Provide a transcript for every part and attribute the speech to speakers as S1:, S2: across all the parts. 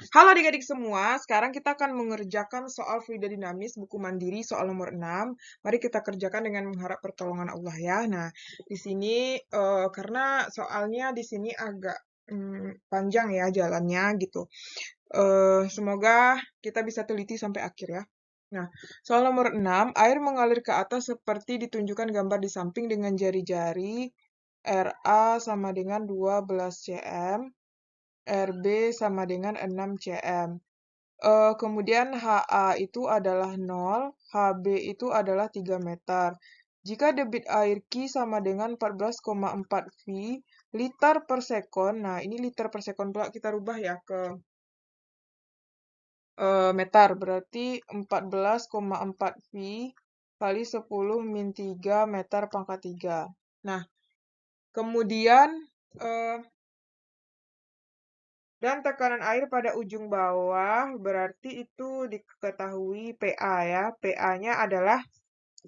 S1: Halo adik-adik semua, sekarang kita akan mengerjakan soal fluida dinamis buku mandiri soal nomor 6. Mari kita kerjakan dengan mengharap pertolongan Allah ya. Nah, di sini karena soalnya di sini agak panjang ya jalannya gitu. Semoga kita bisa teliti sampai akhir ya. Nah, soal nomor 6, air mengalir ke atas seperti ditunjukkan gambar di samping dengan jari-jari. RA sama dengan 12 cm, RB sama dengan 6 cm. Kemudian HA itu adalah 0, HB itu adalah 3 meter. Jika debit air Q sama dengan 14,4 V liter per sekon, nah ini liter per sekon pula kita rubah ya ke meter, berarti 14,4 V kali 10 min 3 meter pangkat 3. Nah, kemudian dan tekanan air pada ujung bawah berarti itu diketahui PA ya. PA-nya adalah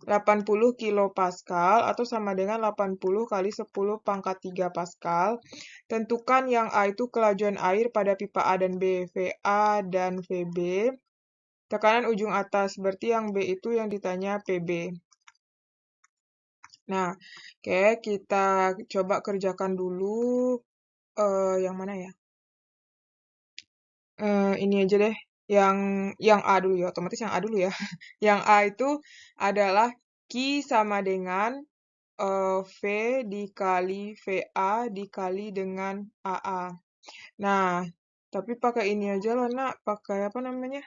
S1: 80 kilopascal atau sama dengan 80 kali 10 pangkat 3 pascal. Tentukan yang A itu kelajuan air pada pipa A dan B, VA dan VB. Tekanan ujung atas, berarti yang B itu yang ditanya PB. Nah, oke, kita coba kerjakan dulu. Yang mana ya? Ini aja deh. Yang A dulu ya, otomatis yang A dulu ya. Yang A itu adalah Q sama dengan V dikali VA dikali dengan AA. Nah, tapi pakai ini aja lah, nak. Pakai apa namanya?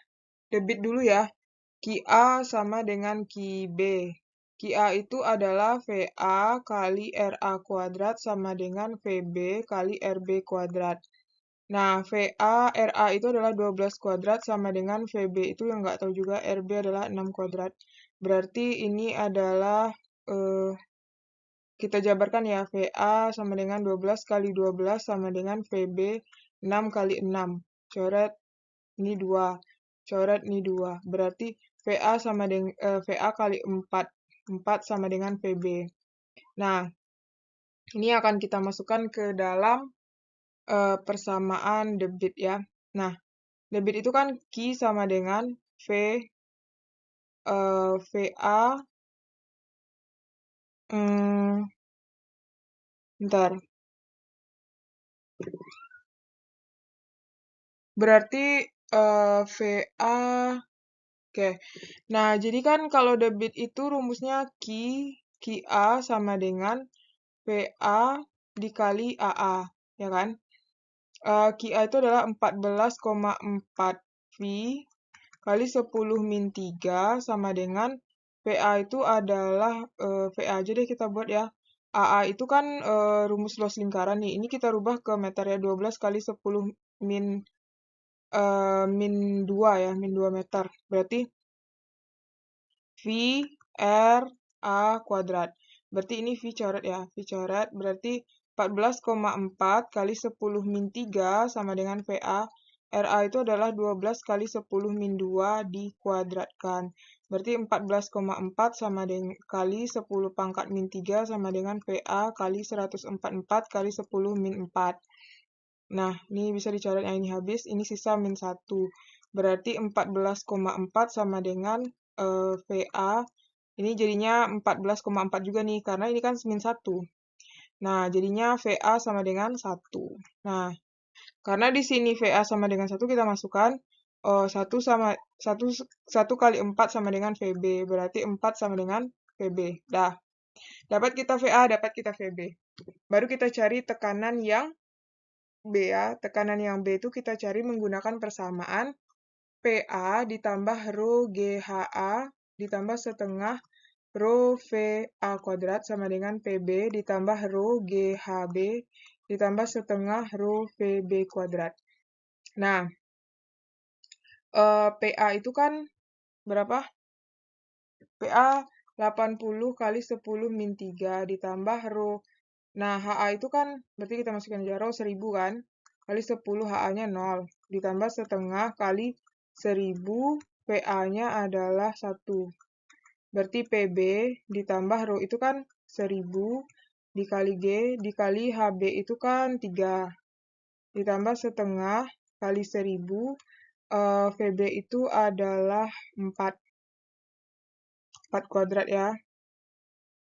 S1: Debit dulu ya. QA sama dengan QB. QA itu adalah VA kali RA kuadrat sama dengan VB kali RB kuadrat. Nah, VA, RA itu adalah 12 kuadrat sama dengan VB itu yang nggak tahu juga, RB adalah 6 kuadrat. Berarti ini adalah kita jabarkan ya, VA sama dengan 12 kali 12 sama dengan VB 6 kali 6. Coret, ini 2. Coret, ini 2. Berarti VA sama dengan VA kali 4. 4 sama dengan VB. Nah, ini akan kita masukkan ke dalam persamaan debit ya. Nah, debit itu kan Q sama dengan VA bentar. Berarti VA oke. Nah, jadi kan kalau debit itu rumusnya QA sama dengan VA dikali AA, ya kan? QA itu adalah 14,4 V kali 10 min 3 sama dengan VA itu adalah VA aja deh kita buat ya. AA itu kan rumus los lingkaran nih. Ini kita rubah ke meter ya, 12 kali 10 min 2 ya, min 2 meter. Berarti V R A kuadrat. Berarti ini V coret ya, V coret berarti 14,4 kali 10 min 3 sama dengan VA. RA itu adalah 12 kali 10 min 2 dikuadratkan. Berarti 14,4 sama dengan kali 10 pangkat min 3 sama dengan VA kali 144 kali 10 min 4. Nah, ini bisa dicoret yang ini habis, ini sisa min 1. Berarti 14,4 sama dengan VA. Ini jadinya 14,4 juga nih, karena ini kan min 1. Nah, jadinya VA sama dengan 1. Nah, karena di sini VA sama dengan 1, kita masukkan 1 sama 1 kali 4 sama dengan VB. Berarti 4 sama dengan VB. Dah. Dapat kita VA, dapat kita VB. Baru kita cari tekanan yang B ya. Tekanan yang B itu kita cari menggunakan persamaan PA ditambah rho GHA ditambah setengah rho VA kuadrat sama dengan PB ditambah rho GHB ditambah setengah rho VB kuadrat. Nah, PA itu kan berapa? PA 80 kali 10 min 3 ditambah rho. Nah, HA itu kan berarti kita masukkan aja rho 1000 kan? Kali 10 HA-nya 0 ditambah setengah kali 1000 PA-nya adalah 1. Berarti PB ditambah rho itu kan 1000 dikali G dikali HB itu kan 3. Ditambah setengah kali 1000, VB itu adalah 4 kuadrat ya.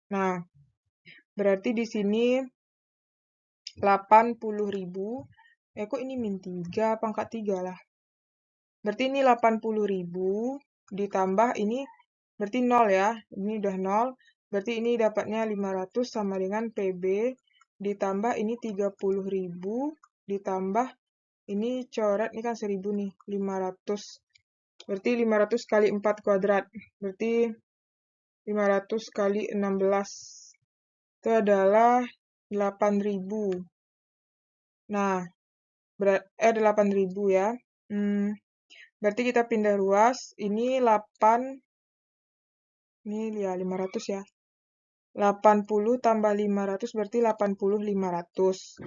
S1: Nah, berarti di sini 80.000. Kok ini min 3, pangkat 3 lah. Berarti ini 80.000 ditambah ini, berarti 0 ya. Ini udah 0. Berarti ini dapatnya 500 sama dengan PB. Ditambah ini 30.000. Ditambah ini coret, ini kan 1000 nih. 500. Berarti 500 kali 4 kuadrat. Berarti 500 kali 16. Itu adalah 8.000. Nah, 8.000 ya. Berarti kita pindah ruas. Ini 8, ini ya 500 ya. 80 tambah 500 berarti 80.500.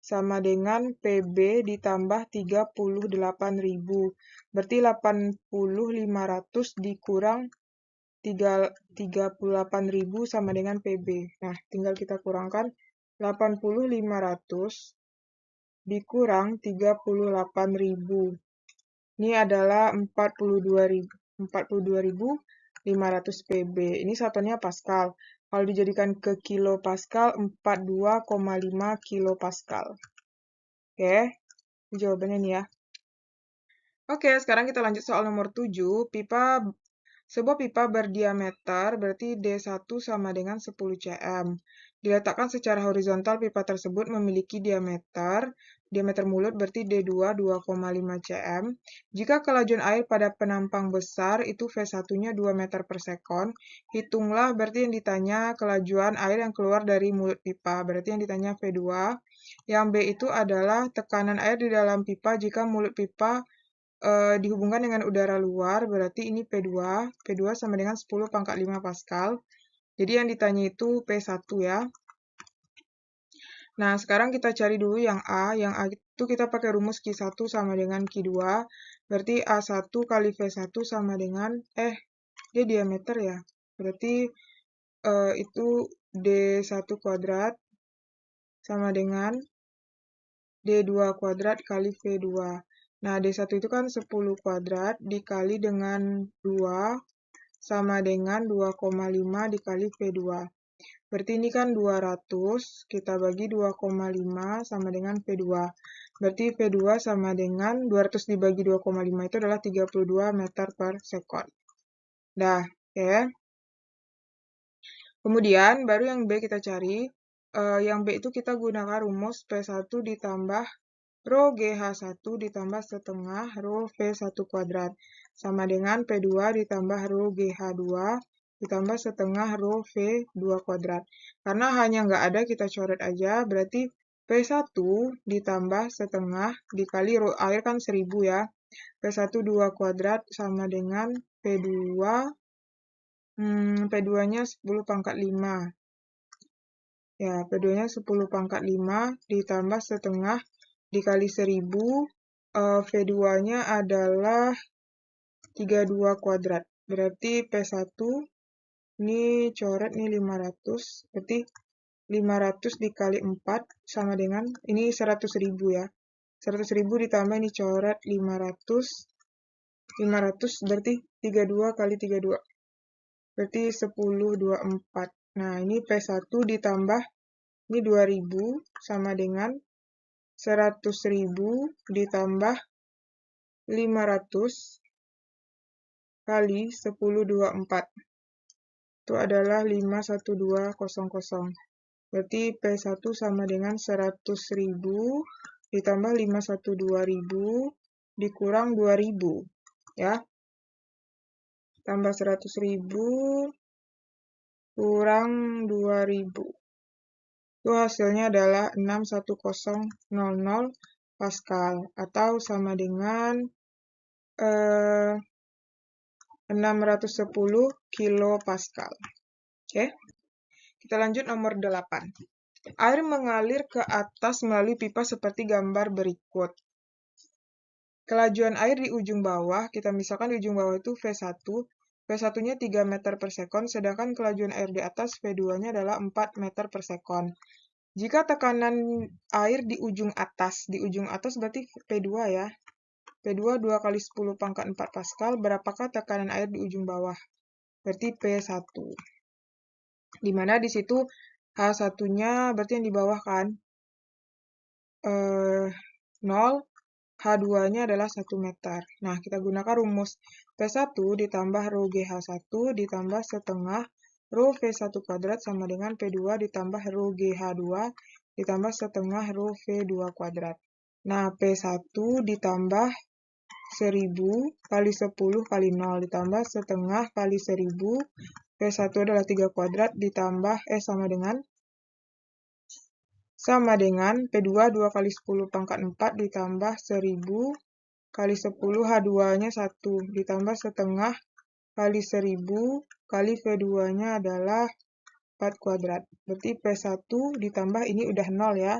S1: Sama dengan PB ditambah 38.000. Berarti 80.500 dikurang 38.000 sama dengan PB. Nah, tinggal kita kurangkan 80.500 dikurang 38.000. Ini adalah 42.500 PB. Ini satuannya Pascal. Kalau dijadikan ke kilo Pascal, 42,5 kilo Pascal. Oke, ini jawabannya nih ya. Oke, sekarang kita lanjut soal nomor 7. Sebuah pipa berdiameter berarti D1 sama dengan 10 cm. Diletakkan secara horizontal, pipa tersebut memiliki diameter mulut berarti D2 2,5 cm. Jika kelajuan air pada penampang besar itu V1-nya 2 meter per sekon, hitunglah berarti yang ditanya kelajuan air yang keluar dari mulut pipa. Berarti yang ditanya V2. Yang B itu adalah tekanan air di dalam pipa jika mulut pipa dihubungkan dengan udara luar, berarti ini P2. P2 sama dengan 10 pangkat 5 Pascal. Jadi yang ditanya itu P1 ya. Nah, sekarang kita cari dulu yang A. Yang A itu kita pakai rumus Q1 sama dengan Q2. Berarti A1 kali V1 sama dengan, dia diameter ya. Berarti itu D1 kuadrat sama dengan D2 kuadrat kali V2. Nah, D1 itu kan 10 kuadrat dikali dengan 2 sama dengan 2,5 dikali V2. Berarti ini kan 200, kita bagi 2,5 sama dengan V2. Berarti V2 sama dengan 200 dibagi 2,5 itu adalah 32 meter per sekon. Dah, oke. Kemudian, baru yang B kita cari. Yang B itu kita gunakan rumus P1 ditambah Rho GH1 ditambah setengah Rho V1 kuadrat. Sama dengan P2 ditambah Rho GH2 ditambah setengah Rho V2 kuadrat. Karena hanya nggak ada, kita coret aja. Berarti P1 ditambah setengah dikali Rho air kan 1000 ya. P1 2 kuadrat sama dengan P2. P2-nya 10 pangkat 5. Ya, P2-nya 10 pangkat 5 ditambah setengah dikali 1000, V2-nya adalah 32 kuadrat. Berarti P1, ini coret nih 500, berarti 500 dikali 4 sama dengan, ini 100.000 ya. 100.000 ditambah ini coret 500 berarti 32 kali 32. Berarti 1024. Nah, ini P1 ditambah, ini 2000 sama dengan 100.000 ditambah 500 kali 1024. Itu adalah 51200. Berarti P1 sama dengan 100.000 ditambah 512.000 dikurang 2000. Ya. Tambah 100.000 kurang 2000. Itu hasilnya adalah 61000 Pascal atau sama dengan 610 kilo Pascal. Oke. Kita lanjut nomor 8. Air mengalir ke atas melalui pipa seperti gambar berikut. Kelajuan air di ujung bawah, kita misalkan di ujung bawah itu V1. V1-nya 3 meter per sekon, sedangkan kelajuan air di atas V2-nya adalah 4 meter per sekon. Jika tekanan air di ujung atas berarti P2 ya. P2 2 kali 10 pangkat 4 Pascal, berapakah tekanan air di ujung bawah? Berarti P1. Dimana di situ H1-nya berarti yang di bawah kan? 0, H2-nya adalah 1 meter. Nah, kita gunakan rumus P1 ditambah rho GH1 ditambah setengah rho V1 kuadrat sama dengan P2 ditambah rho GH2 ditambah setengah rho V2 kuadrat. Nah, P1 ditambah 1000 kali 10 kali 0 ditambah setengah kali 1000. P1 adalah 3 kuadrat ditambah sama dengan P2 2 kali 10 pangkat 4 ditambah 1000 kali 10 H2-nya 1 ditambah setengah kali 1000 kali V2-nya adalah 4 kuadrat. Berarti P1 ditambah ini udah 0 ya.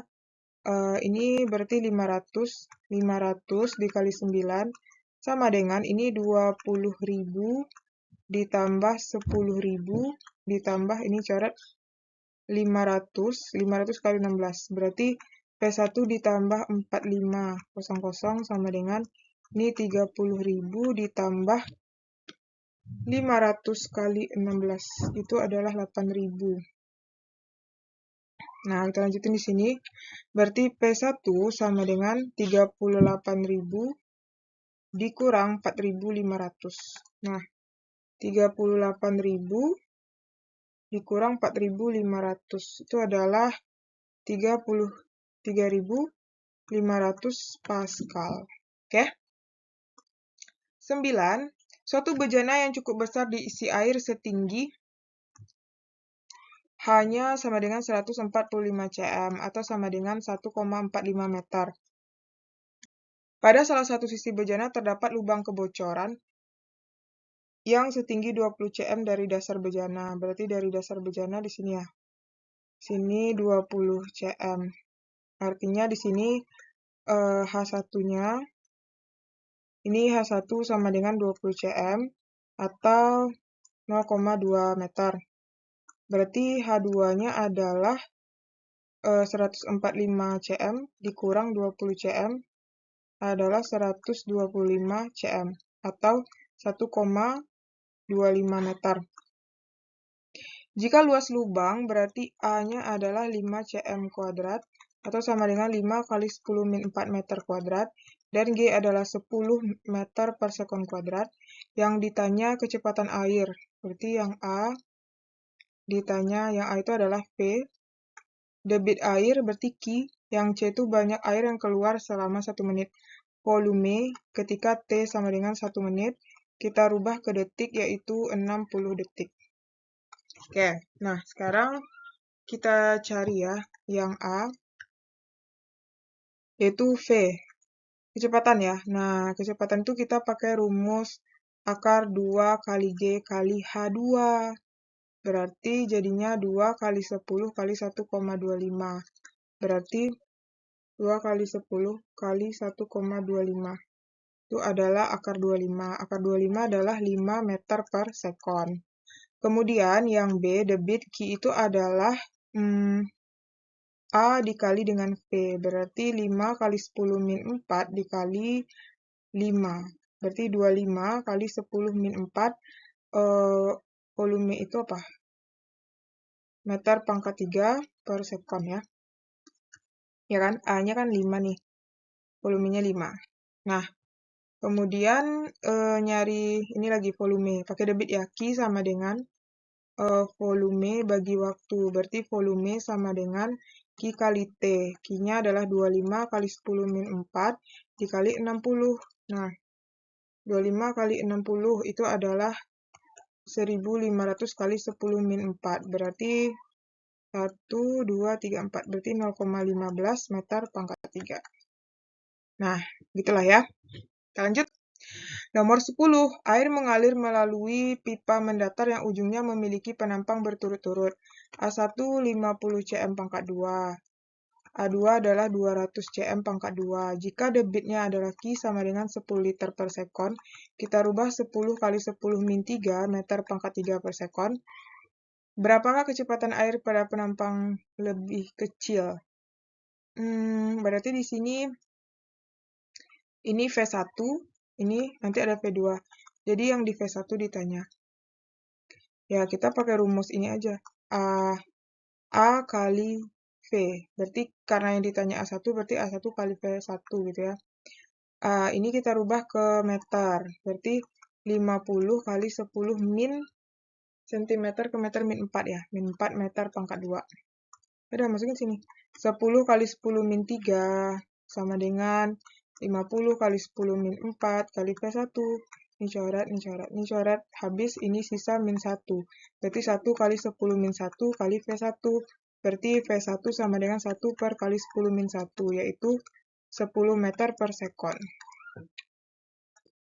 S1: Ini berarti 500 dikali 9 sama dengan ini 20.000 ditambah 10.000 ditambah ini coret 500 kali 16. Berarti P1 ditambah 4500 sama dengan ini 30.000 ditambah 500 kali 16. Itu adalah 8.000. Nah, kita lanjutin di sini. Berarti P1 sama dengan 38.000 dikurang 4.500. Nah, 38.000 dikurang 4.500 itu adalah 33.500 Pascal. Oke? 9. Suatu bejana yang cukup besar diisi air setinggi hanya sama dengan 145 cm atau sama dengan 1,45 meter. Pada salah satu sisi bejana terdapat lubang kebocoran yang setinggi 20 cm dari dasar bejana. Berarti dari dasar bejana di sini ya. Sini 20 cm. Artinya di sini H1-nya ini H1 sama dengan 20 cm atau 0,2 meter. Berarti H2-nya adalah 145 cm dikurang 20 cm adalah 125 cm atau 1,25 meter. Jika luas lubang berarti A-nya adalah 5 cm kuadrat atau sama dengan 5 kali 10 min 4 meter kuadrat dan G adalah 10 meter per sekon kuadrat. Yang ditanya kecepatan air, berarti yang A itu adalah V. Debit air berarti Q, yang C itu banyak air yang keluar selama 1 menit. Volume ketika T sama dengan 1 menit, kita rubah ke detik yaitu 60 detik. Oke, nah sekarang kita cari ya yang A, yaitu V, kecepatan ya. Nah, kecepatan itu kita pakai rumus akar 2 kali G kali H2. Berarti jadinya 2 kali 10 kali 1,25. Berarti 2 kali 10 kali 1,25. Itu adalah akar 25. Akar 25 adalah 5 meter per sekon. Kemudian yang B, debit Q itu adalah A dikali dengan V. Berarti 5 kali 10 min 4 dikali 5. Berarti 25 kali 10 min 4. Volume itu apa? Meter pangkat 3 per sekon ya. Ya kan? A-nya kan 5 nih. Volumenya 5. Nah, kemudian nyari ini lagi volume. Pakai debit ya. Q sama dengan volume bagi waktu. Berarti volume sama dengan Q kali T. Q-nya adalah 25 kali 10 min 4 dikali 60. Nah, 25 kali 60 itu adalah 1.500 kali 10 min 4. Berarti 1, 2, 3, 4. Berarti 0,15 meter pangkat 3. Nah, gitulah ya. Kita lanjut. Nomor 10. Air mengalir melalui pipa mendatar yang ujungnya memiliki penampang berturut-turut. A1 50 cm pangkat 2. A2 adalah 200 cm pangkat 2. Jika debitnya adalah Q sama dengan 10 liter per sekon, kita rubah 10 kali 10 min 3 meter pangkat 3 per sekon. Berapakah kecepatan air pada penampang lebih kecil? Berarti di sini ini V1, ini nanti ada V2. Jadi yang di V1 ditanya. Ya, kita pakai rumus ini aja. A kali V. Berarti karena yang ditanya A1, berarti A1 kali V1 gitu ya. Ini kita rubah ke meter. Berarti 50 kali 10 min cm ke meter min 4 ya. Min 4 meter pangkat 2. Udah, masukin sini. 10 kali 10 min 3 sama dengan 50 kali 10 min 4 kali V1. Ini coret, ini coret, ini coret. Habis ini sisa min 1. Berarti 1 kali 10 min 1 kali V1. Berarti V1 sama dengan 1 per kali 10 min 1, yaitu 10 meter per sekon.